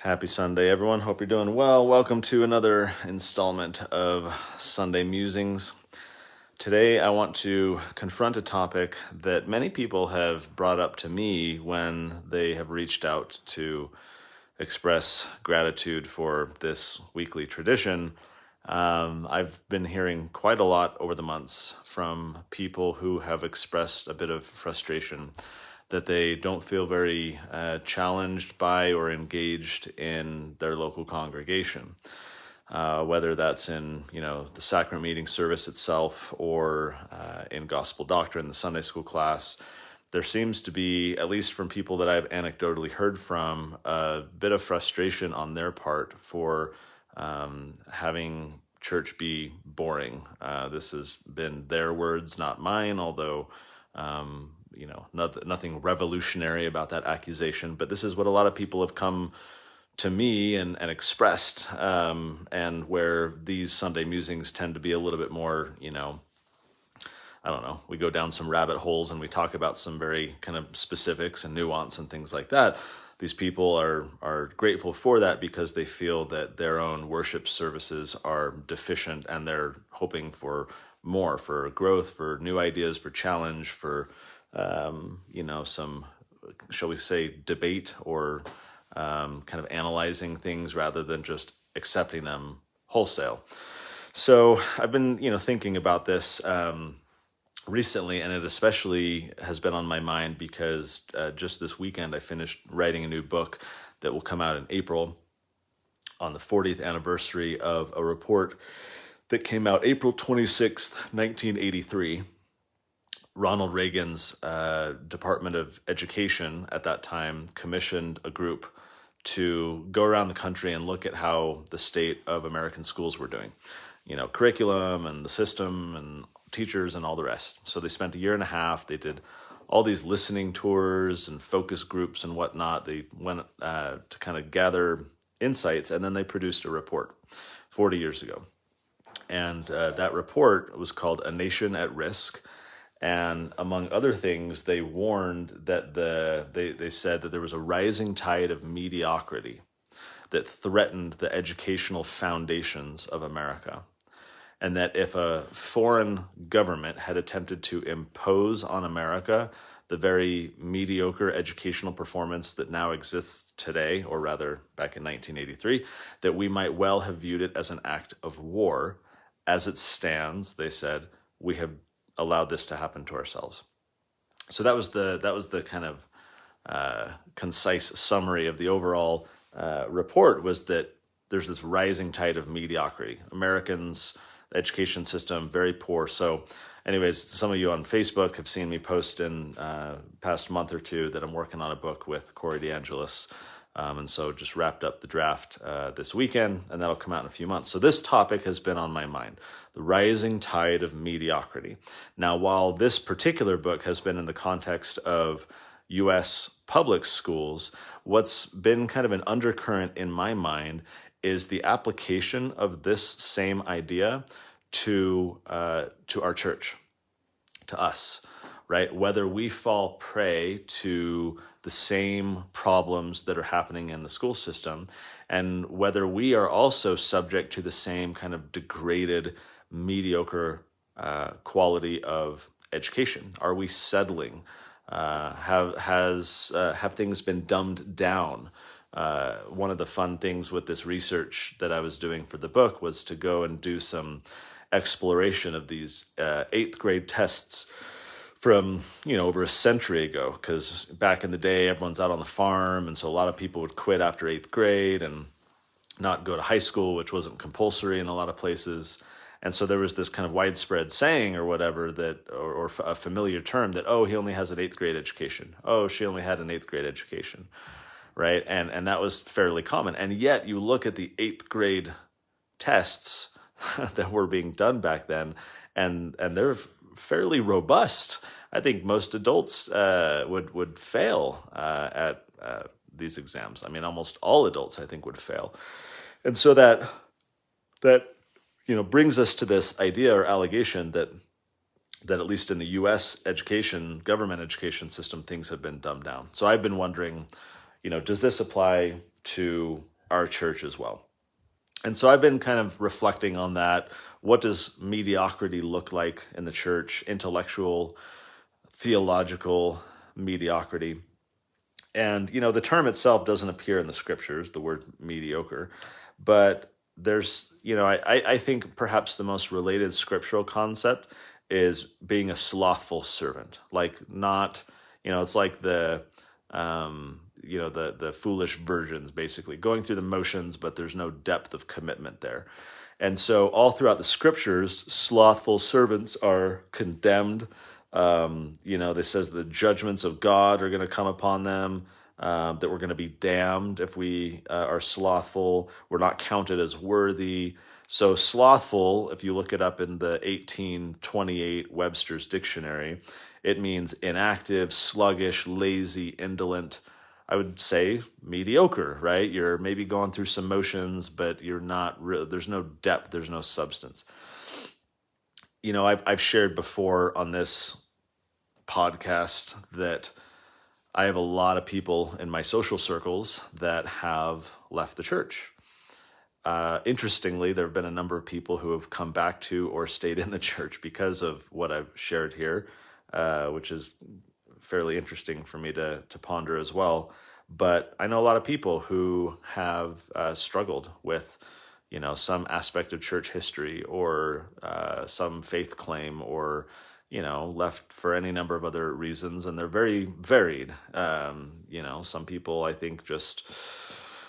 Happy Sunday, everyone. Hope you're doing well. Welcome to another installment of Sunday Musings. Today, I want to confront a topic that many people have brought up to me when they have reached out to express gratitude for this weekly tradition. I've been hearing quite a lot over the months from people who have expressed a bit of frustration that they don't feel very challenged by or engaged in their local congregation, whether that's in the sacrament meeting service itself or in gospel doctrine, the Sunday school class. There seems to be, at least from people that I've anecdotally heard from, a bit of frustration on their part for having church be boring. This has been their words, not mine, although nothing revolutionary about that accusation, but this is what a lot of people have come to me and expressed, and where these Sunday musings tend to be a little bit more, I don't know, we go down some rabbit holes and we talk about some very kind of specifics and nuance and things like that. These people are grateful for that because they feel that their own worship services are deficient, and they're hoping for more, for growth, for new ideas, for challenge, for some, shall we say, debate or kind of analyzing things rather than just accepting them wholesale. So I've been, thinking about this recently, and it especially has been on my mind because just this weekend I finished writing a new book that will come out in April on the 40th anniversary of a report that came out April 26th, 1983. Ronald Reagan's Department of Education at that time commissioned a group to go around the country and look at how the state of American schools were doing, curriculum and the system and teachers and all the rest. So they spent a year and a half. They did all these listening tours and focus groups and whatnot. They went to kind of gather insights, and then they produced a report 40 years ago. And that report was called A Nation at Risk. And among other things, they warned that they said that there was a rising tide of mediocrity that threatened the educational foundations of America. And that if a foreign government had attempted to impose on America the very mediocre educational performance that now exists today, or rather back in 1983, that we might well have viewed it as an act of war. As it stands, they said, we have allowed this to happen to ourselves. So that was the kind of concise summary of the overall report, was that there's this rising tide of mediocrity. Americans, the education system, very poor. So anyways, some of you on Facebook have seen me post in past month or two that I'm working on a book with Corey DeAngelis. And so just wrapped up the draft this weekend, and that'll come out in a few months. So this topic has been on my mind, the rising tide of mediocrity. Now, while this particular book has been in the context of U.S. public schools, what's been kind of an undercurrent in my mind is the application of this same idea to our church, to us, right? Whether we fall prey to the same problems that are happening in the school system, and whether we are also subject to the same kind of degraded, mediocre quality of education. Are we settling? Have things been dumbed down? One of the fun things with this research that I was doing for the book was to go and do some exploration of these 8th grade tests from, over a century ago, because back in the day, everyone's out on the farm, and so a lot of people would quit after 8th grade and not go to high school, which wasn't compulsory in a lot of places. And so there was this kind of widespread saying or whatever that, or a familiar term that, oh, he only has an 8th grade education. Oh, she only had an 8th grade education, right? And that was fairly common. And yet you look at the 8th grade tests that were being done back then, and they're fairly robust. I think most adults would fail at these exams. I mean, almost all adults, I think, would fail. And so that brings us to this idea or allegation that at least in the U.S. government education system, things have been dumbed down. So I've been wondering, does this apply to our church as well. And so I've been kind of reflecting on that. What does mediocrity look like in the church? Intellectual, theological mediocrity. And, the term itself doesn't appear in the scriptures, the word mediocre, but there's, I think perhaps the most related scriptural concept is being a slothful servant. Like not, it's like the foolish virgins, basically going through the motions, but there's no depth of commitment there. And so all throughout the scriptures, slothful servants are condemned. This says the judgments of God are going to come upon them, that we're going to be damned if we are slothful. We're not counted as worthy. So slothful, if you look it up in the 1828 Webster's Dictionary, it means inactive, sluggish, lazy, indolent. I would say mediocre, right? You're maybe going through some motions, but you're not there's no depth, there's no substance. I've shared before on this podcast that I have a lot of people in my social circles that have left the church. Interestingly, there have been a number of people who have come back to or stayed in the church because of what I've shared here, which is fairly interesting for me to ponder as well. But I know a lot of people who have struggled with, some aspect of church history or some faith claim or, left for any number of other reasons. And they're very varied. Some people, I think, just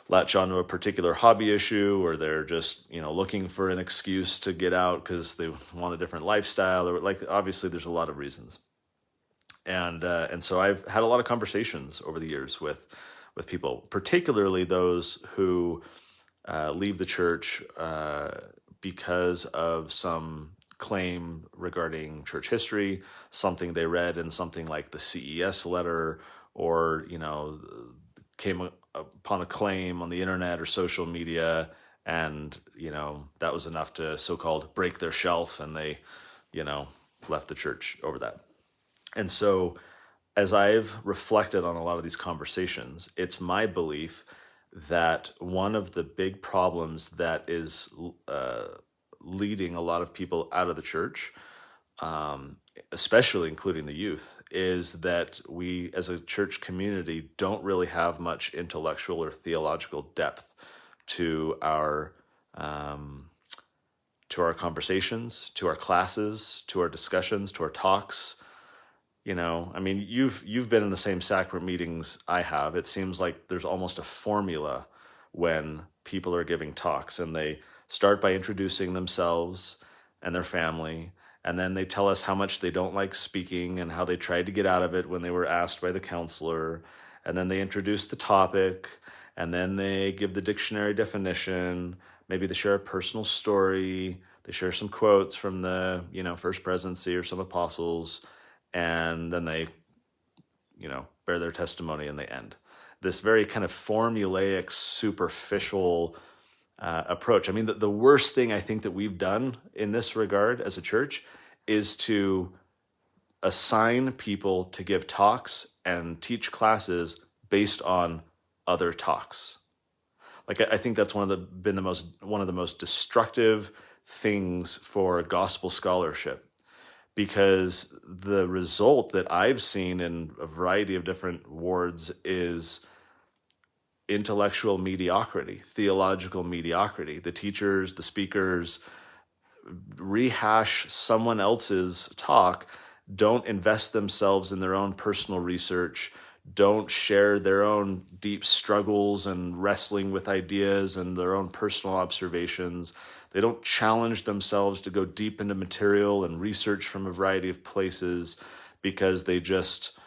latch onto a particular hobby issue, or they're just, looking for an excuse to get out because they want a different lifestyle, or obviously there's a lot of reasons. And so I've had a lot of conversations over the years with people, particularly those who leave the church because of some claim regarding church history, something they read in something like the CES letter, or came upon a claim on the internet or social media, and that was enough to so-called break their shelf, and they left the church over that. And so as I've reflected on a lot of these conversations, it's my belief that one of the big problems that is leading a lot of people out of the church, especially including the youth, is that we as a church community don't really have much intellectual or theological depth to our conversations, to our classes, to our discussions, to our talks. You've been in the same sacrament meetings I have. It seems like there's almost a formula when people are giving talks, and they start by introducing themselves and their family, and then they tell us how much they don't like speaking and how they tried to get out of it when they were asked by the counselor, and then they introduce the topic, and then they give the dictionary definition. Maybe they share a personal story. They share some quotes from the first presidency or some apostles. And then they, bear their testimony and they end. This very kind of formulaic, superficial approach. The worst thing I think that we've done in this regard as a church is to assign people to give talks and teach classes based on other talks. I think that's one of the most destructive things for gospel scholarship. Because the result that I've seen in a variety of different wards is intellectual mediocrity, theological mediocrity. The teachers, the speakers rehash someone else's talk, don't invest themselves in their own personal research, don't share their own deep struggles and wrestling with ideas and their own personal observations. They don't challenge themselves to go deep into material and research from a variety of places, because they just,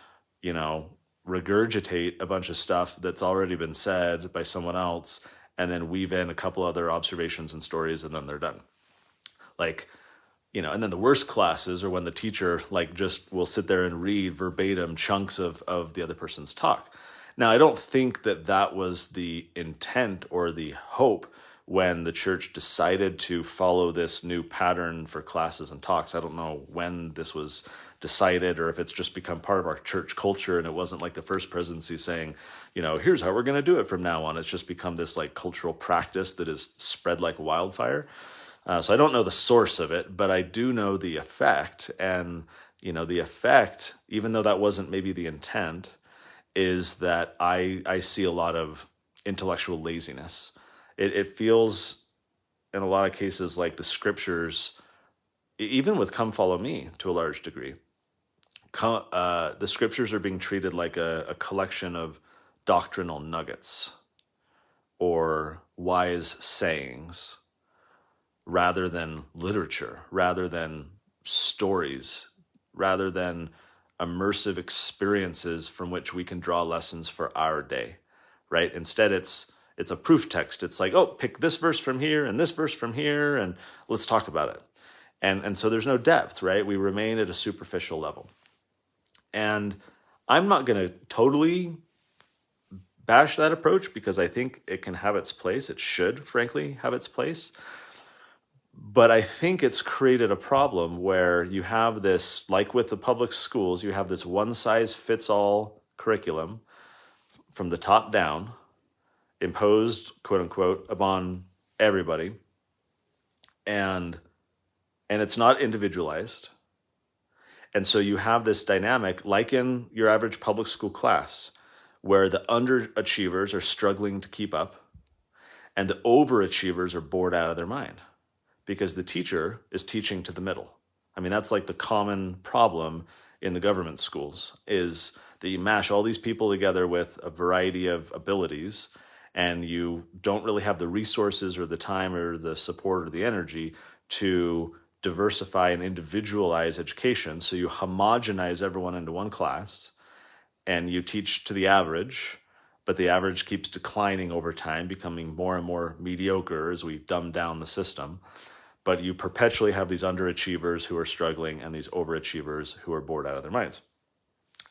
regurgitate a bunch of stuff that's already been said by someone else, and then weave in a couple other observations and stories, and then they're done. And then the worst classes are when the teacher just will sit there and read verbatim chunks of the other person's talk. Now, I don't think that was the intent or the hope when the church decided to follow this new pattern for classes and talks. I don't know when this was decided, or if it's just become part of our church culture and it wasn't like the first presidency saying, here's how we're going to do it from now on. It's just become this like cultural practice that is spread like wildfire. So I don't know the source of it, but I do know the effect. And, the effect, even though that wasn't maybe the intent, is that I see a lot of intellectual laziness. It feels in a lot of cases like the scriptures, even with Come Follow Me to a large degree, the scriptures are being treated like a collection of doctrinal nuggets or wise sayings rather than literature, rather than stories, rather than immersive experiences from which we can draw lessons for our day, right? Instead, it's a proof text. It's like, oh, pick this verse from here and this verse from here, and let's talk about it. And so there's no depth, right? We remain at a superficial level. And I'm not going to totally bash that approach because I think it can have its place. It should, frankly, have its place. But I think it's created a problem where you have this, like with the public schools, you have this one-size-fits-all curriculum from the top down, imposed, quote unquote, upon everybody. And it's not individualized. And so you have this dynamic, like in your average public school class, where the underachievers are struggling to keep up and the overachievers are bored out of their mind because the teacher is teaching to the middle. I mean, that's like the common problem in the government schools, is that you mash all these people together with a variety of abilities, and you don't really have the resources or the time or the support or the energy to diversify and individualize education. So you homogenize everyone into one class and you teach to the average, but the average keeps declining over time, becoming more and more mediocre as we dumb down the system. But you perpetually have these underachievers who are struggling and these overachievers who are bored out of their minds.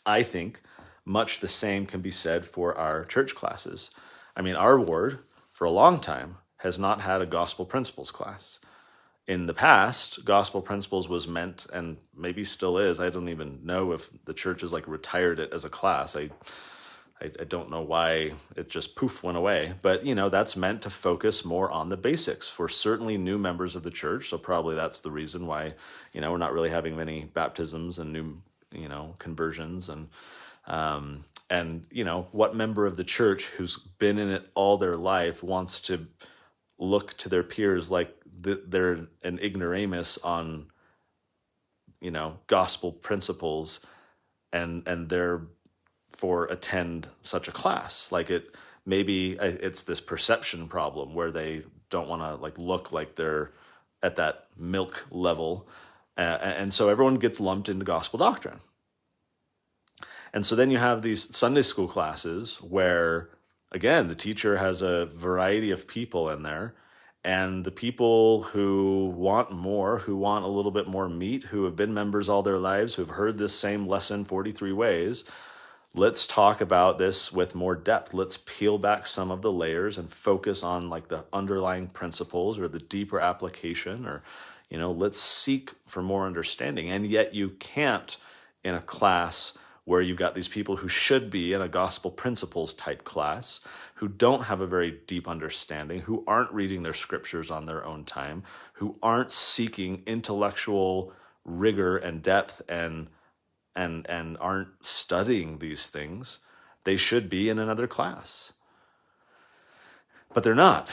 I think much the same can be said for our church classes. I mean, our ward for a long time has not had a gospel principles class. In the past, gospel principles was meant, and maybe still is, I don't even know if the church has like retired it as a class. I don't know why it just poof went away, but that's meant to focus more on the basics for certainly new members of the church. So probably that's the reason why, we're not really having many baptisms and new, conversions and what member of the church who's been in it all their life wants to look to their peers like they're an ignoramus on, gospel principles and therefore attend such a class. Like it's this perception problem where they don't want to like look like they're at that milk level. And so everyone gets lumped into gospel doctrine. And so then you have these Sunday school classes where, again, the teacher has a variety of people in there. And the people who want more, who want a little bit more meat, who have been members all their lives, who have heard this same lesson 43 ways, let's talk about this with more depth. Let's peel back some of the layers and focus on like the underlying principles or the deeper application, or, let's seek for more understanding. And yet you can't in a class where you've got these people who should be in a gospel principles type class, who don't have a very deep understanding, who aren't reading their scriptures on their own time, who aren't seeking intellectual rigor and depth and aren't studying these things. They should be in another class. But they're not.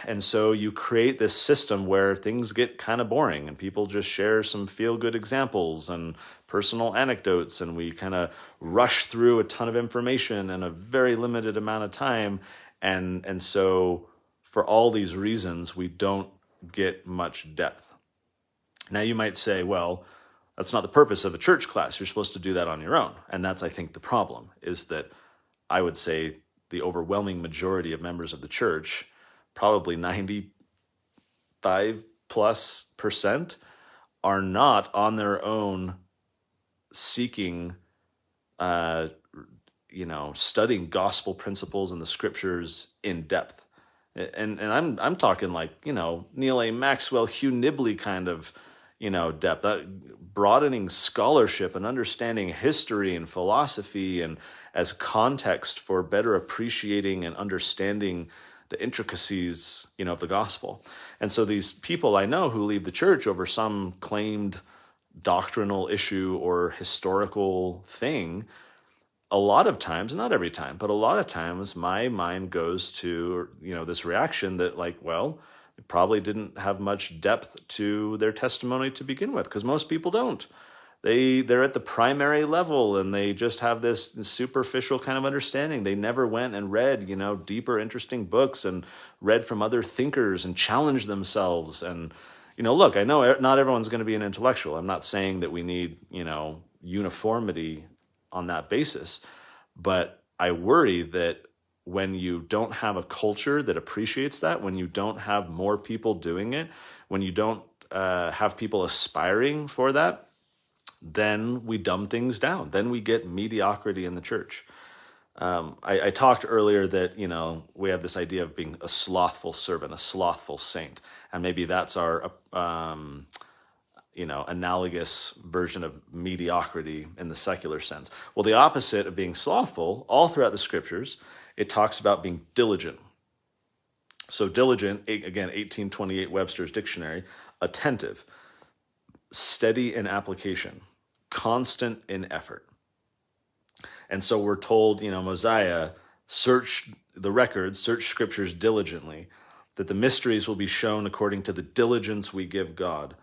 And so you create this system where things get kind of boring and people just share some feel-good examples and personal anecdotes, and we kind of rush through a ton of information in a very limited amount of time. And so for all these reasons, we don't get much depth. Now you might say, well, that's not the purpose of a church class. You're supposed to do that on your own. And that's, I think, the problem, is that I would say the overwhelming majority of members of the church, probably 95+%, are not on their own seeking, studying gospel principles and the scriptures in depth. And I'm talking like, Neil A. Maxwell, Hugh Nibley kind of, depth, broadening scholarship and understanding history and philosophy and as context for better appreciating and understanding the intricacies, of the gospel. And so these people I know who leave the church over some claimed doctrinal issue or historical thing, a lot of times, not every time, but a lot of times my mind goes to, this reaction that well, it probably didn't have much depth to their testimony to begin with, because most people don't. They're at the primary level and they just have this superficial kind of understanding. They never went and read, deeper, interesting books and read from other thinkers and challenged themselves. And, look, I know not everyone's going to be an intellectual. I'm not saying that we need, uniformity on that basis. But I worry that when you don't have a culture that appreciates that, when you don't have more people doing it, when you don't have people aspiring for that, then we dumb things down. Then we get mediocrity in the church. I talked earlier that, we have this idea of being a slothful servant, a slothful saint. And maybe that's our, analogous version of mediocrity in the secular sense. Well, the opposite of being slothful, all throughout the scriptures, it talks about being diligent. So diligent, again, 1828 Webster's Dictionary, attentive, steady in application, constant in effort. And so we're told, Mosiah, search the records, search scriptures diligently, that the mysteries will be shown according to the diligence we give God,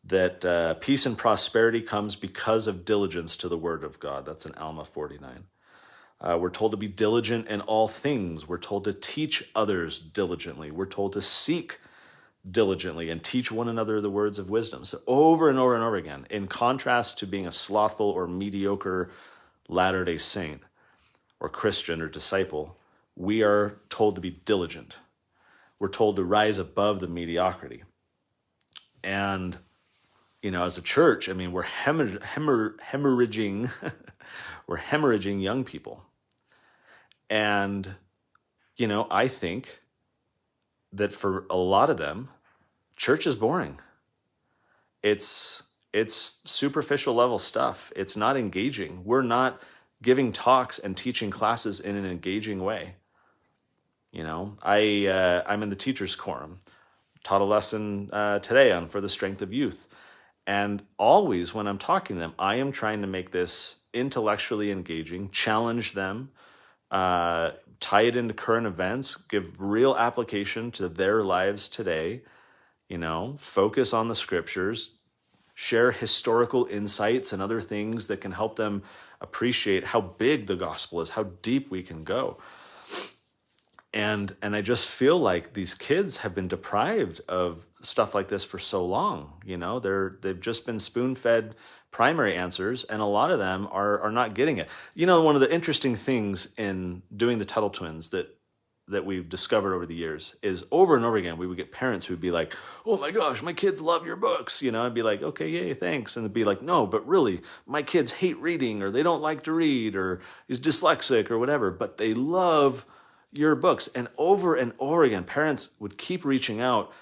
that peace and prosperity comes because of diligence to the word of God. That's in Alma 49. We're told to be diligent in all things. We're told to teach others diligently. We're told to seek diligently and teach one another the words of wisdom. So over and over and over again, in contrast to being a slothful or mediocre Latter-day Saint or Christian or disciple, we are told to be diligent. We're told to rise above the mediocrity. And, as a church, we're hemorrhaging, we're hemorrhaging young people. And, I think that for a lot of them, church is boring. It's superficial level stuff. It's not engaging. We're not giving talks and teaching classes in an engaging way. I'm in the teachers' quorum. Taught a lesson today on For the Strength of Youth. And always when I'm talking to them, I am trying to make this intellectually engaging, challenge them, tie it into current events, give real application to their lives today, focus on the scriptures, share historical insights and other things that can help them appreciate how big the gospel is, how deep we can go. And I just feel like these kids have been deprived of stuff like this for so long. They've just been spoon-fed primary answers, and a lot of them are not getting it. One of the interesting things in doing the Tuttle Twins that we've discovered over the years is over and over again, we would get parents who'd be like, oh my gosh, my kids love your books. I'd be like, okay, yay, thanks. And they'd be like, no, but really, my kids hate reading, or they don't like to read, or is dyslexic or whatever, but they love your books. And over again, parents would keep reaching out,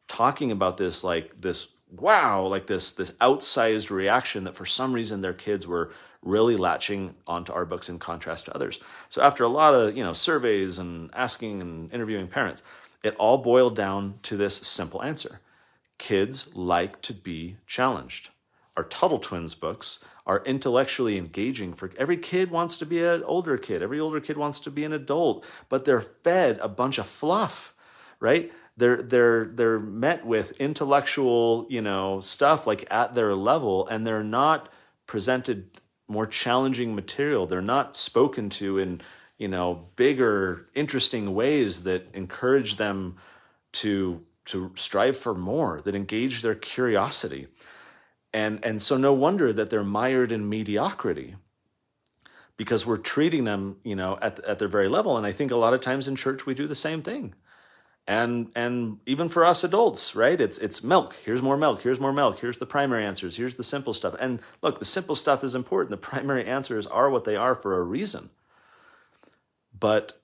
talking about this, this outsized reaction that for some reason their kids were really latching onto our books in contrast to others. So after a lot of, surveys and asking and interviewing parents, it all boiled down to this simple answer. Kids like to be challenged. Our Tuttle Twins books are intellectually engaging. For every kid wants to be an older kid. Every older kid wants to be an adult, but they're fed a bunch of fluff, right? They're met with intellectual, stuff at their level, and they're not presented more challenging material. They're not spoken to in, bigger, interesting ways that encourage them to strive for more, that engage their curiosity. And so no wonder that they're mired in mediocrity, because we're treating them, at their very level. And I think a lot of times in church we do the same thing. And even for us adults, right? It's milk. Here's more milk. Here's more milk. Here's the primary answers. Here's the simple stuff. And look, the simple stuff is important. The primary answers are what they are for a reason. But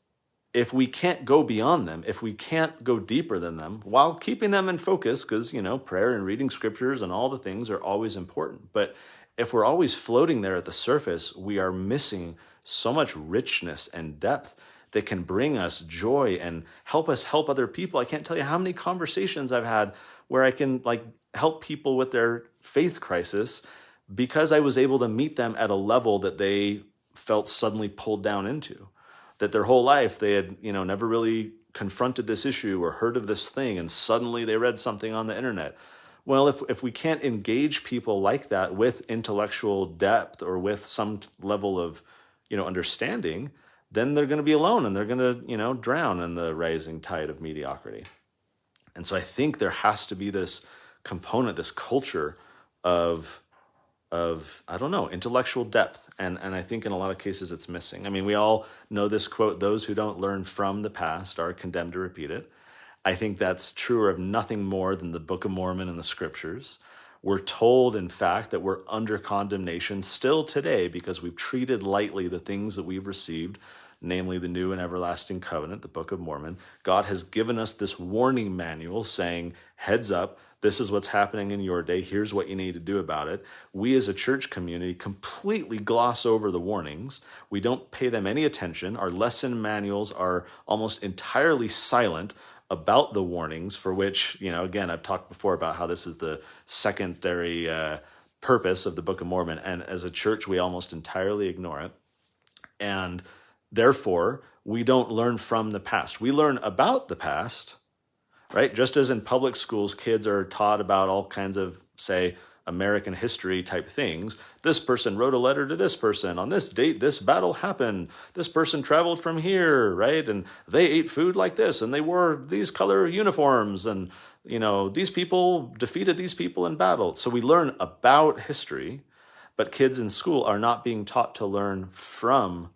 if we can't go beyond them, if we can't go deeper than them while keeping them in focus, because, prayer and reading scriptures and all the things are always important. But if we're always floating there at the surface, we are missing so much richness and depth that can bring us joy and help us help other people. I can't tell you how many conversations I've had where I can help people with their faith crisis because I was able to meet them at a level that they felt suddenly pulled down into, that their whole life they had, never really confronted this issue or heard of this thing, and suddenly they read something on the internet. Well, if we can't engage people like that with intellectual depth or with some level of, understanding, then they're going to be alone and they're going to, drown in the rising tide of mediocrity. And so I think there has to be this component, this culture of I don't know, intellectual depth. And I think in a lot of cases it's missing. I mean, we all know this quote, those who don't learn from the past are condemned to repeat it. I think that's true of nothing more than the Book of Mormon and the scriptures. We're told, in fact, that we're under condemnation still today because we've treated lightly the things that we've received, namely the new and everlasting covenant, the Book of Mormon. God has given us this warning manual saying, heads up, this is what's happening in your day. Here's what you need to do about it. We as a church community completely gloss over the warnings. We don't pay them any attention. Our lesson manuals are almost entirely silent about the warnings, for which, again, I've talked before about how this is the secondary purpose of the Book of Mormon. And as a church, we almost entirely ignore it. And therefore, we don't learn from the past. We learn about the past, right? Just as in public schools, kids are taught about all kinds of, say, American history type things. This person wrote a letter to this person. On this date, this battle happened. This person traveled from here, right? And they ate food like this, and they wore these color uniforms. And, these people defeated these people in battle. So we learn about history, but kids in school are not being taught to learn from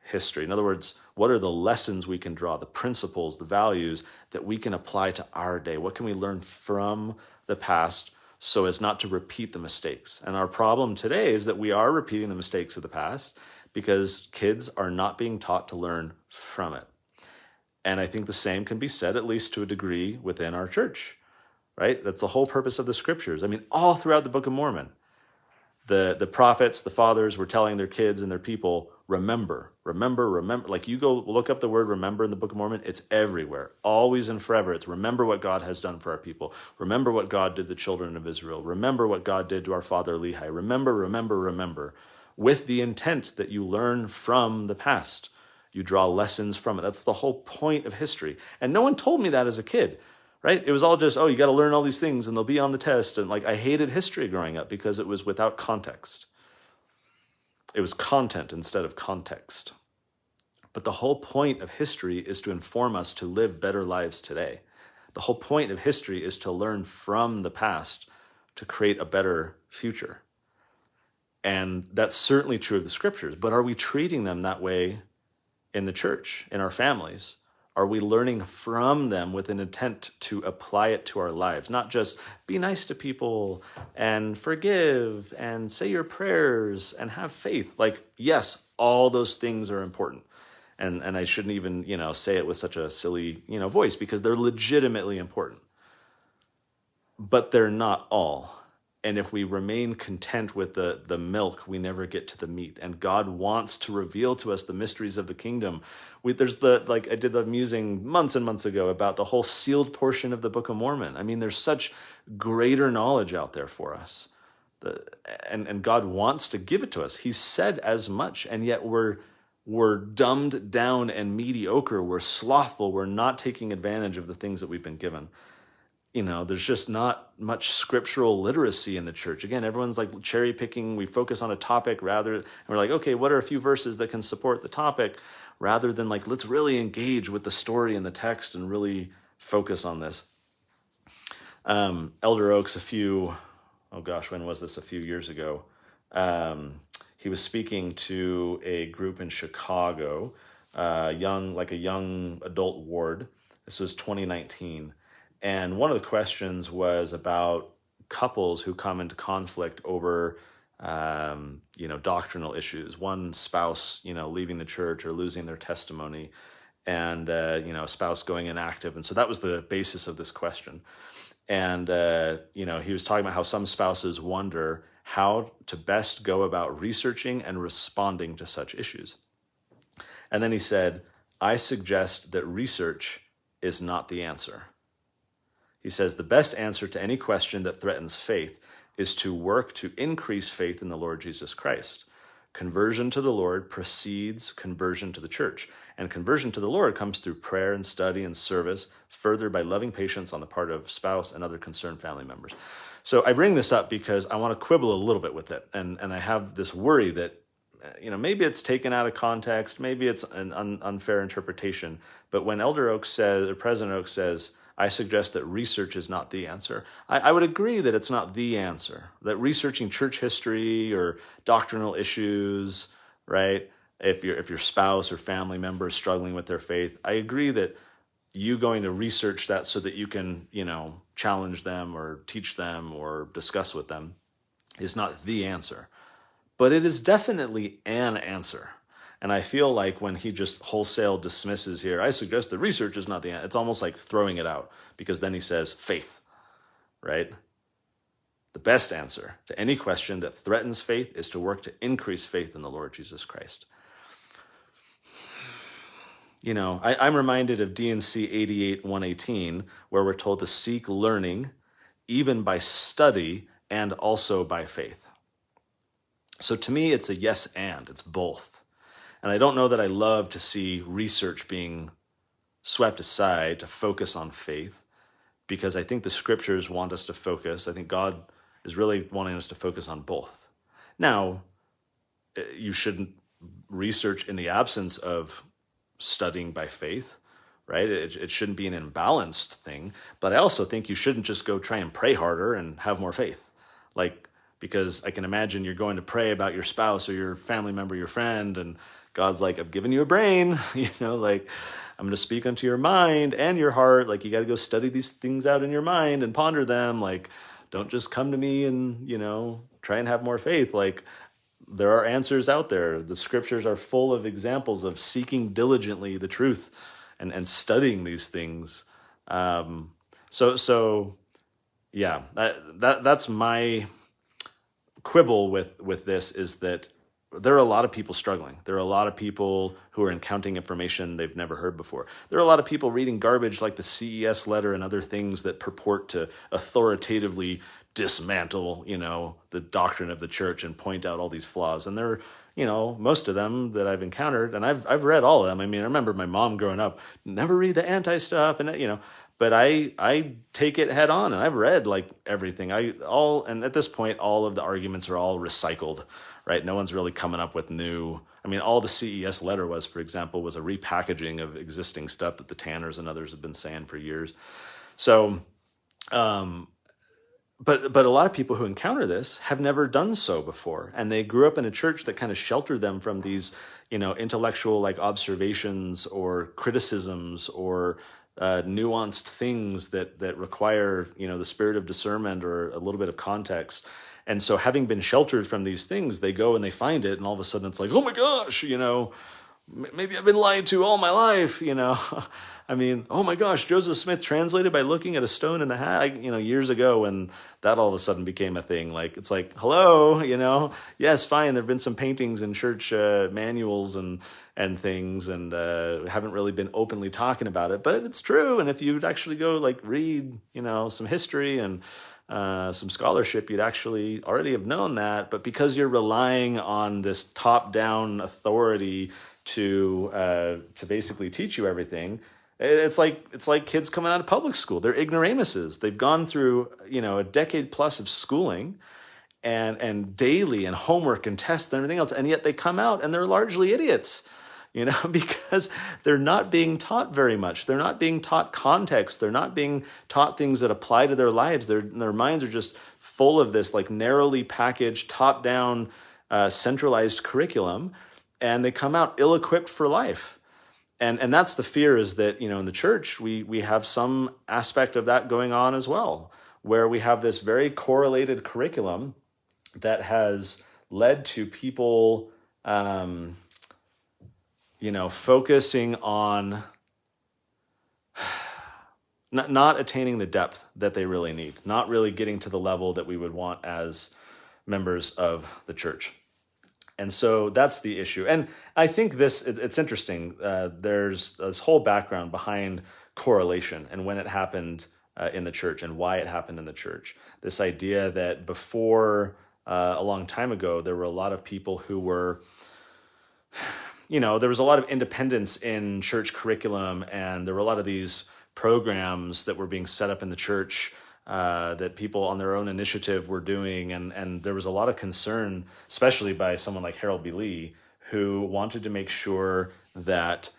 history. In other words, what are the lessons we can draw, the principles, the values that we can apply to our day? What can we learn from the past so as not to repeat the mistakes? And our problem today is that we are repeating the mistakes of the past because kids are not being taught to learn from it. And I think the same can be said, at least to a degree, within our church, right? That's the whole purpose of the scriptures. I mean, all throughout the Book of Mormon, the prophets, the fathers were telling their kids and their people, remember. Like, you go look up the word remember in the Book of Mormon, it's everywhere, always and forever. It's remember what God has done for our people. Remember what God did to the children of Israel. Remember what God did to our father Lehi. Remember, with the intent that you learn from the past. You draw lessons from it. That's the whole point of history. And no one told me that as a kid, right? It was all just, you got to learn all these things and they'll be on the test. And I hated history growing up because it was without context. It was content instead of context. But the whole point of history is to inform us to live better lives today. The whole point of history is to learn from the past to create a better future. And that's certainly true of the scriptures. But are we treating them that way in the church, in our families? Are we learning from them with an intent to apply it to our lives? Not just be nice to people and forgive and say your prayers and have faith. Yes, all those things are important. And I shouldn't even, say it with such a silly, voice, because they're legitimately important. But they're not all. And if we remain content with the milk, we never get to the meat. And God wants to reveal to us the mysteries of the kingdom. I did the musing months and months ago about the whole sealed portion of the Book of Mormon. I mean, there's such greater knowledge out there for us. And God wants to give it to us. He said as much, and yet we're dumbed down and mediocre. We're slothful. We're not taking advantage of the things that we've been given. There's just not much scriptural literacy in the church. Again, everyone's cherry picking. We focus on a topic and we're okay, what are a few verses that can support the topic, rather than let's really engage with the story and the text and really focus on this. Elder Oaks, when was this? A few years ago. He was speaking to a group in Chicago, a young adult ward. This was 2019. And one of the questions was about couples who come into conflict over, doctrinal issues. One spouse, leaving the church or losing their testimony. and a spouse going inactive. And so that was the basis of this question. And he was talking about how some spouses wonder how to best go about researching and responding to such issues. And then he said, I suggest that research is not the answer. He says the best answer to any question that threatens faith is to work to increase faith in the Lord Jesus Christ. Conversion to the Lord precedes conversion to the church. And conversion to the Lord comes through prayer and study and service, furthered by loving patience on the part of spouse and other concerned family members. So I bring this up because I want to quibble a little bit with it. And I have this worry that, maybe it's taken out of context, maybe it's an unfair interpretation. But when Elder Oaks says, or President Oaks says, I suggest that research is not the answer. I would agree that it's not the answer, that researching church history or doctrinal issues, right? If your spouse or family member is struggling with their faith, I agree that you going to research that so that you can, challenge them or teach them or discuss with them is not the answer. But it is definitely an answer. And I feel like when he just wholesale dismisses here, I suggest that research is not the answer. It's almost like throwing it out, because then he says faith, right? The best answer to any question that threatens faith is to work to increase faith in the Lord Jesus Christ. I'm reminded of D&C 88:118, where we're told to seek learning even by study and also by faith. So to me, it's a yes and, it's both. And I don't know that I love to see research being swept aside to focus on faith, because I think the scriptures want us to focus. I think God is really wanting us to focus on both. Now, you shouldn't research in the absence of studying by faith, right? It shouldn't be an imbalanced thing. But I also think you shouldn't just go try and pray harder and have more faith. Because I can imagine you're going to pray about your spouse or your family member, your friend, and God's like, I've given you a brain, I'm going to speak unto your mind and your heart. You got to go study these things out in your mind and ponder them. Don't just come to me and, try and have more faith. There are answers out there. The scriptures are full of examples of seeking diligently the truth and studying these things. Yeah, that's my quibble with this, is that there are a lot of people struggling. There are a lot of people who are encountering information they've never heard before. There are a lot of people reading garbage like the CES letter and other things that purport to authoritatively dismantle, the doctrine of the church and point out all these flaws. And there are, most of them that I've encountered, and I've read all of them. I remember my mom growing up, never read the anti-stuff, and but I take it head on, and I've read everything. And at this point, all of the arguments are all recycled, right? No one's really coming up with new. All the CES letter was, for example, was a repackaging of existing stuff that the Tanners and others have been saying for years. So, but a lot of people who encounter this have never done so before, and they grew up in a church that kind of sheltered them from these, intellectual observations or criticisms or nuanced things that require, the spirit of discernment or a little bit of context. And so having been sheltered from these things, they go and they find it, and all of a sudden it's like, oh my gosh, maybe I've been lied to all my life, oh my gosh, Joseph Smith translated by looking at a stone in the hat, years ago, when that all of a sudden became a thing. It's like, hello, yes, fine, there've been some paintings in church manuals and things, and haven't really been openly talking about it, but it's true. And if you'd actually go read, some history and some scholarship, you'd actually already have known that. But because you're relying on this top-down authority to basically teach you everything, it's like kids coming out of public school. They're ignoramuses. They've gone through a decade plus of schooling and daily and homework and tests and everything else, and yet they come out and they're largely idiots. Because they're not being taught very much. They're not being taught context. They're not being taught things that apply to their lives. Their minds are just full of this narrowly packaged, top-down, centralized curriculum, and they come out ill-equipped for life. And that's the fear, is that, in the church, we have some aspect of that going on as well, where we have this very correlated curriculum that has led to people focusing on not attaining the depth that they really need, not really getting to the level that we would want as members of the church. And so that's the issue. And I think it's interesting. There's this whole background behind correlation and when it happened in the church and why it happened in the church. This idea that before a long time ago, there were a lot of people who were, there was a lot of independence in church curriculum, and there were a lot of these programs that were being set up in the church that people on their own initiative were doing. And there was a lot of concern, especially by someone like Harold B. Lee, who wanted to make sure that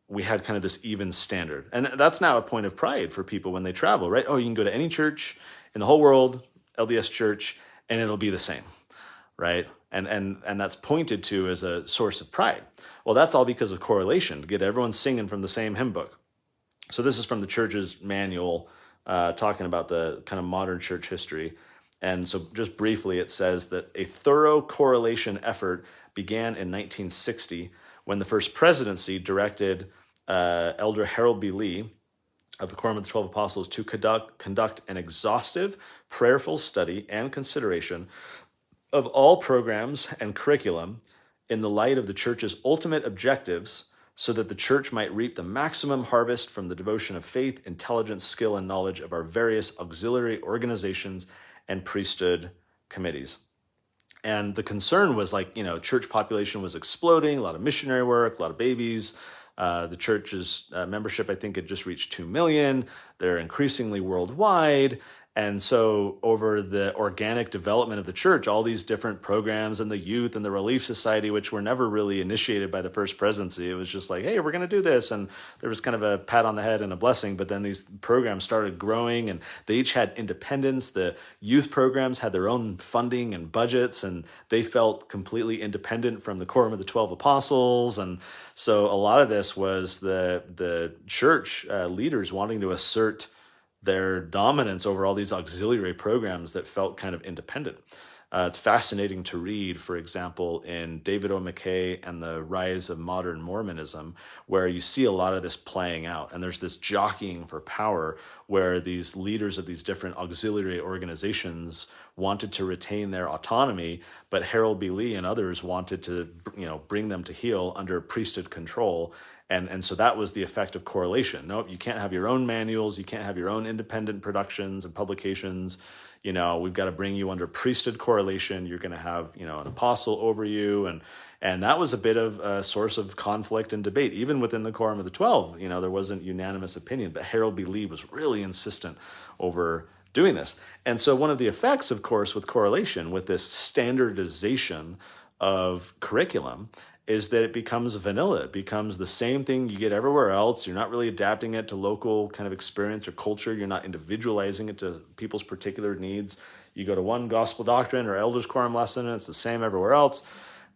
we had kind of this even standard. And that's now a point of pride for people when they travel, right? Oh, you can go to any church in the whole world, LDS church, and it'll be the same, right? And that's pointed to as a source of pride. Well, that's all because of correlation, to get everyone singing from the same hymn book. So this is from the church's manual, talking about the kind of modern church history. And so just briefly, it says that a thorough correlation effort began in 1960 when the first presidency directed Elder Harold B. Lee of the Quorum of the 12 Apostles to conduct an exhaustive, prayerful study and consideration of all programs and curriculum in the light of the church's ultimate objectives, so that the church might reap the maximum harvest from the devotion of faith, intelligence, skill, and knowledge of our various auxiliary organizations and priesthood committees. And the concern was church population was exploding, a lot of missionary work, a lot of babies. The church's membership, I think, had just reached 2 million. They're increasingly worldwide. And so over the organic development of the church, all these different programs and the youth and the Relief Society, which were never really initiated by the first presidency, it was just like, hey, we're going to do this. And there was kind of a pat on the head and a blessing. But then these programs started growing, and they each had independence. The youth programs had their own funding and budgets, and they felt completely independent from the Quorum of the 12 Apostles. And so a lot of this was the church leaders wanting to assert their dominance over all these auxiliary programs that felt kind of independent. It's fascinating to read, for example, in David O. McKay and the Rise of Modern Mormonism, where you see a lot of this playing out. And there's this jockeying for power where these leaders of these different auxiliary organizations wanted to retain their autonomy, but Harold B. Lee and others wanted to, bring them to heel under priesthood control. And so that was the effect of correlation. Nope, you can't have your own manuals. You can't have your own independent productions and publications. We've got to bring you under priesthood correlation. You're going to have, an apostle over you. And that was a bit of a source of conflict and debate. Even within the Quorum of the 12, there wasn't unanimous opinion. But Harold B. Lee was really insistent over doing this. And so one of the effects, of course, with correlation, with this standardization of curriculum, is that it becomes vanilla. It becomes the same thing you get everywhere else. You're not really adapting it to local kind of experience or culture. You're not individualizing it to people's particular needs. You go to one gospel doctrine or elders quorum lesson, and it's the same everywhere else.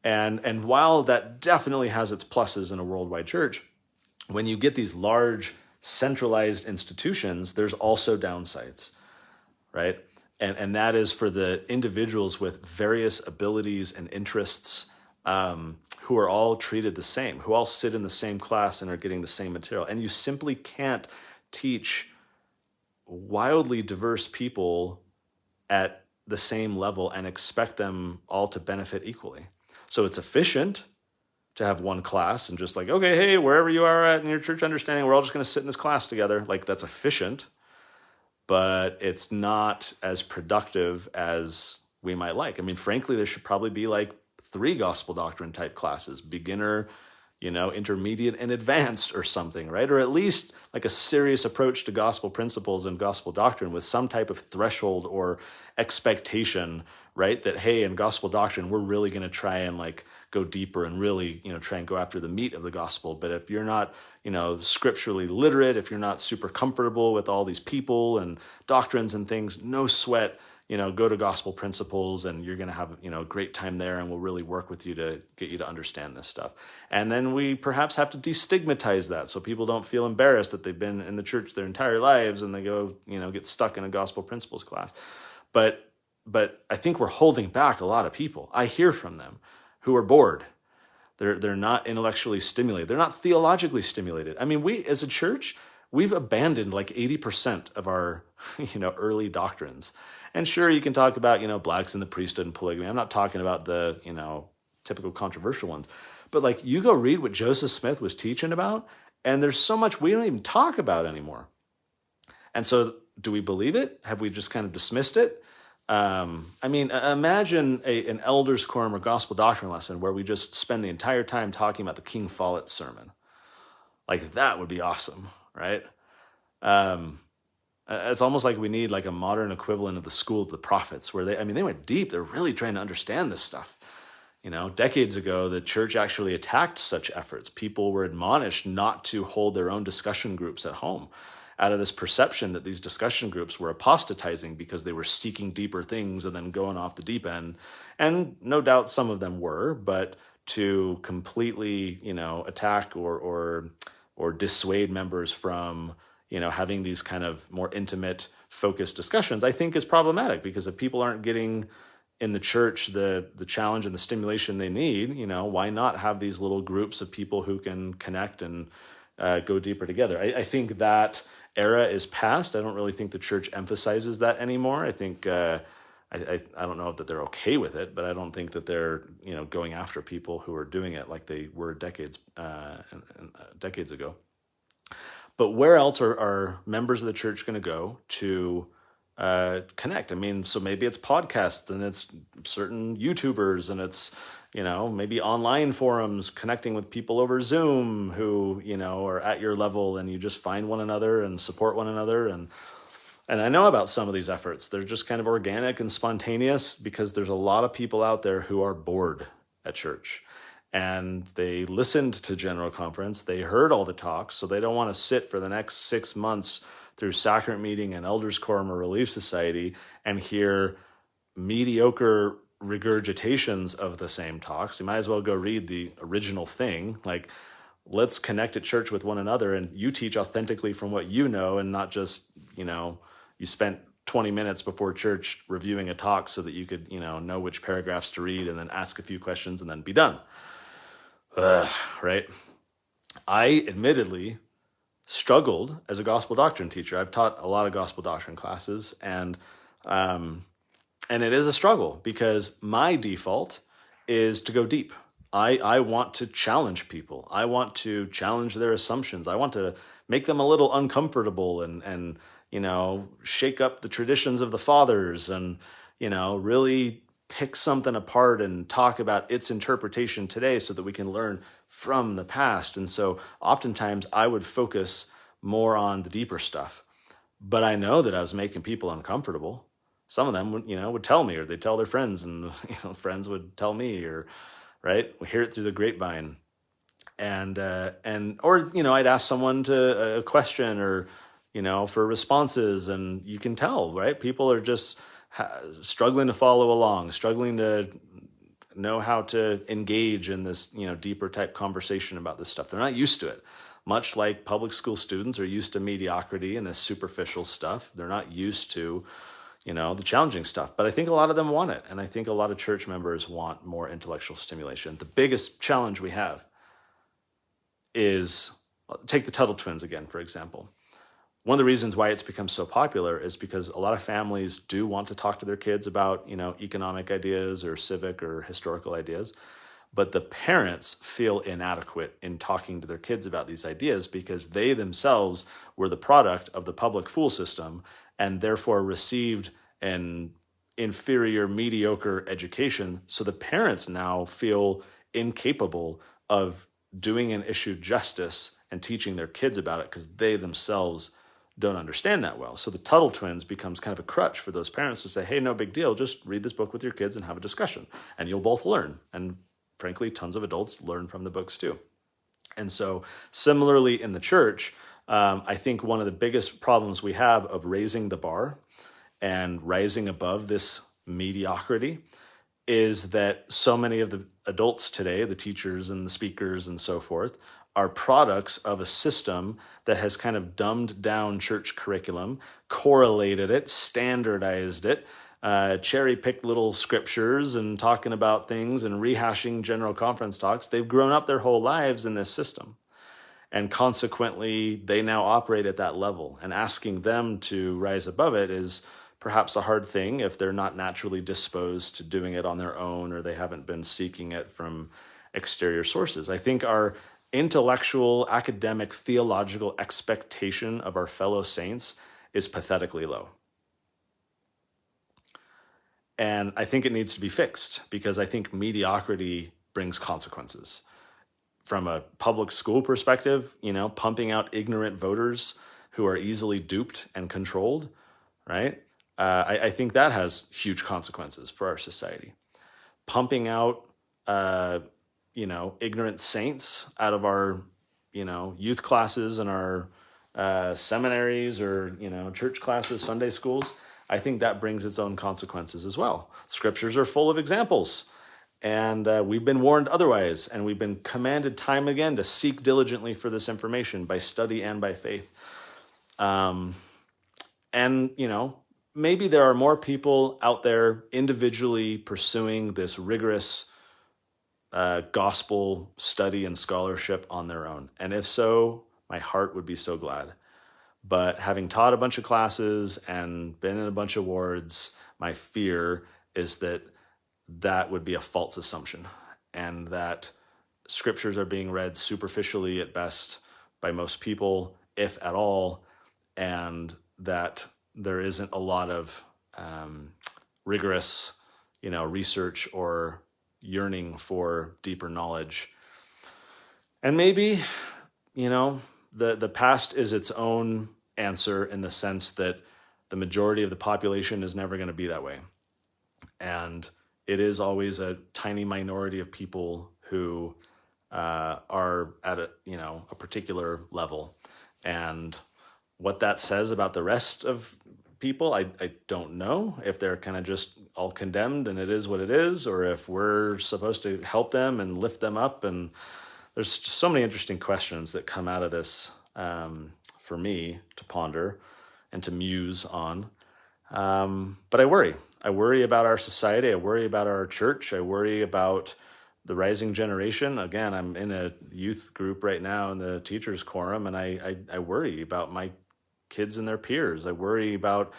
And while that definitely has its pluses in a worldwide church, when you get these large centralized institutions, there's also downsides, right? And that is for the individuals with various abilities and interests, who are all treated the same, who all sit in the same class and are getting the same material. And you simply can't teach wildly diverse people at the same level and expect them all to benefit equally. So it's efficient to have one class and just okay, hey, wherever you are at in your church understanding, we're all just going to sit in this class together. That's efficient, but it's not as productive as we might like. I mean, frankly, there should probably be 3 gospel doctrine type classes, beginner, intermediate and advanced or something, right? Or at least a serious approach to gospel principles and gospel doctrine with some type of threshold or expectation, right? That, hey, in gospel doctrine, we're really going to try and go deeper and really, try and go after the meat of the gospel. But if you're not, scripturally literate, if you're not super comfortable with all these people and doctrines and things, no sweat, go to gospel principles and you're going to have, a great time there, and we'll really work with you to get you to understand this stuff. And then we perhaps have to destigmatize that so people don't feel embarrassed that they've been in the church their entire lives and they go, get stuck in a gospel principles class. But I think we're holding back a lot of people. I hear from them who are bored. They're not intellectually stimulated. They're not theologically stimulated. I mean, we as a church, we've abandoned like 80% of our, early doctrines. And sure, you can talk about, blacks in the priesthood and polygamy. I'm not talking about the, typical controversial ones. But like you go read what Joseph Smith was teaching about, and there's so much we don't even talk about anymore. And so do we believe it? Have we just kind of dismissed it? Imagine an elders quorum or gospel doctrine lesson where we just spend the entire time talking about the King Follett sermon. Like that would be awesome, right? It's almost like we need like a modern equivalent of the School of the Prophets, where they went deep. They're really trying to understand this stuff. Decades ago, the church actually attacked such efforts. People were admonished not to hold their own discussion groups at home out of this perception that these discussion groups were apostatizing because they were seeking deeper things and then going off the deep end. And no doubt some of them were, but to completely, attack or dissuade members from, having these kind of more intimate, focused discussions, I think is problematic, because if people aren't getting in the church the challenge and the stimulation they need, why not have these little groups of people who can connect and go deeper together? I think that era is past. I don't really think the church emphasizes that anymore. I think I don't know that they're okay with it, but I don't think that they're going after people who are doing it like they were decades ago. But where else are members of the church going to go to connect? So maybe it's podcasts, and it's certain YouTubers, and it's maybe online forums, connecting with people over Zoom who are at your level, and you just find one another and support one another. And I know about some of these efforts. They're just kind of organic and spontaneous because there's a lot of people out there who are bored at church. And they listened to General Conference. They heard all the talks, so they don't want to sit for the next 6 months through Sacrament Meeting and Elders Quorum or Relief Society and hear mediocre regurgitations of the same talks. You might as well go read the original thing. Like, let's connect at church with one another, and you teach authentically from what you know, and not just, you spent 20 minutes before church reviewing a talk so that you could, know which paragraphs to read and then ask a few questions and then be done. Right? I admittedly struggled as a gospel doctrine teacher. I've taught a lot of gospel doctrine classes, and it is a struggle because my default is to go deep. I want to challenge people. I want to challenge their assumptions. I want to make them a little uncomfortable and shake up the traditions of the fathers and, really pick something apart and talk about its interpretation today so that we can learn from the past. And so oftentimes I would focus more on the deeper stuff, but I know that I was making people uncomfortable. Some of them would tell me, or they'd tell their friends, and friends would tell me, or right, we hear it through the grapevine, or I'd ask someone to a question, or for responses, and you can tell, right, people are just struggling to follow along, struggling to know how to engage in this deeper type conversation about this stuff. They're not used to it. Much like public school students are used to mediocrity and this superficial stuff, they're not used to the challenging stuff. But I think a lot of them want it. And I think a lot of church members want more intellectual stimulation. The biggest challenge we have is, take the Tuttle twins again, for example. One of the reasons why it's become so popular is because a lot of families do want to talk to their kids about, economic ideas or civic or historical ideas. But the parents feel inadequate in talking to their kids about these ideas because they themselves were the product of the public school system and therefore received an inferior, mediocre education. So the parents now feel incapable of doing an issue justice and teaching their kids about it because they themselves don't understand that well. So the Tuttle twins becomes kind of a crutch for those parents to say, hey, no big deal, just read this book with your kids and have a discussion, and you'll both learn. And frankly, tons of adults learn from the books too. And so similarly in the church, I think one of the biggest problems we have of raising the bar and rising above this mediocrity is that so many of the adults today, the teachers and the speakers and so forth, are products of a system that has kind of dumbed down church curriculum, correlated it, standardized it, cherry-picked little scriptures and talking about things and rehashing general conference talks. They've grown up their whole lives in this system. And consequently, they now operate at that level. And asking them to rise above it is perhaps a hard thing if they're not naturally disposed to doing it on their own, or they haven't been seeking it from exterior sources. I think our intellectual, academic, theological expectation of our fellow saints is pathetically low. And I think it needs to be fixed, because I think mediocrity brings consequences. From a public school perspective, pumping out ignorant voters who are easily duped and controlled, right? I think that has huge consequences for our society. Pumping out, ignorant saints out of our, youth classes and our seminaries or, church classes, Sunday schools, I think that brings its own consequences as well. Scriptures are full of examples. And we've been warned otherwise, and we've been commanded time and again to seek diligently for this information by study and by faith. Maybe there are more people out there individually pursuing this rigorous gospel study and scholarship on their own. And if so, my heart would be so glad. But having taught a bunch of classes and been in a bunch of wards, my fear is that that would be a false assumption, and that scriptures are being read superficially at best by most people, if at all, and that there isn't a lot of rigorous, research or yearning for deeper knowledge. And maybe, the past is its own answer, in the sense that the majority of the population is never going to be that way. And it is always a tiny minority of people who are at a particular level. And what that says about the rest of people, I don't know. If they're kind of just all condemned and it is what it is, or if we're supposed to help them and lift them up. And there's just so many interesting questions that come out of this for me to ponder and to muse on. But I worry. I worry about our society. I worry about our church. I worry about the rising generation. Again, I'm in a youth group right now in the teachers' quorum, and I worry about my kids and their peers. I worry about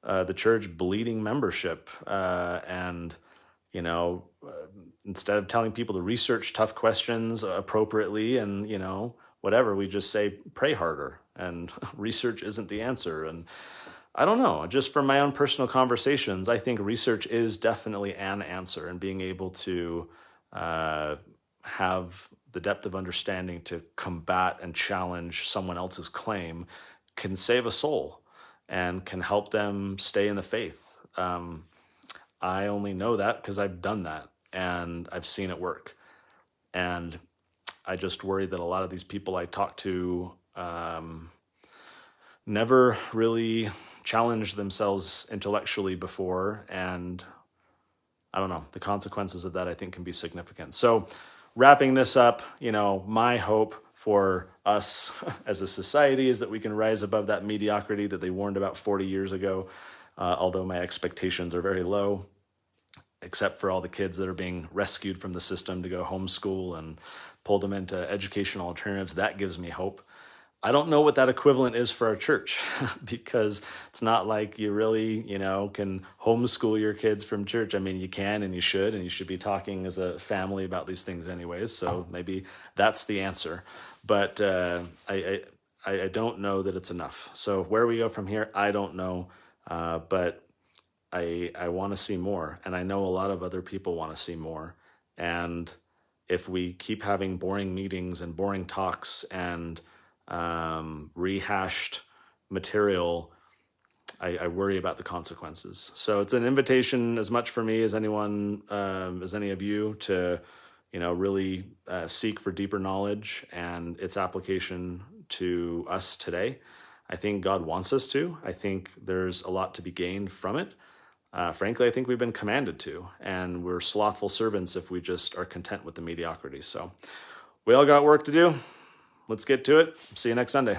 the church bleeding membership. Instead of telling people to research tough questions appropriately and, whatever, we just say, pray harder, and research isn't the answer. And I don't know, just from my own personal conversations, I think research is definitely an answer, and being able to have the depth of understanding to combat and challenge someone else's claim can save a soul and can help them stay in the faith. I only know that because I've done that and I've seen it work. And I just worry that a lot of these people I talk to never really challenged themselves intellectually before. And I don't know, the consequences of that I think can be significant. So wrapping this up, my hope for us as a society is that we can rise above that mediocrity that they warned about 40 years ago, although my expectations are very low, except for all the kids that are being rescued from the system to go homeschool and pull them into educational alternatives. That gives me hope. I don't know what that equivalent is for our church, because it's not like you really, can homeschool your kids from church. I mean, you can and you should be talking as a family about these things anyways. So maybe that's the answer. But I don't know that it's enough. So where we go from here, I don't know. But I want to see more. And I know a lot of other people want to see more. And if we keep having boring meetings and boring talks and rehashed material, I worry about the consequences. So it's an invitation as much for me as anyone, as any of you, to, really seek for deeper knowledge and its application to us today. I think God wants us to. I think there's a lot to be gained from it. Frankly, I think we've been commanded to, and we're slothful servants if we just are content with the mediocrity. So we all got work to do. Let's get to it. See you next Sunday.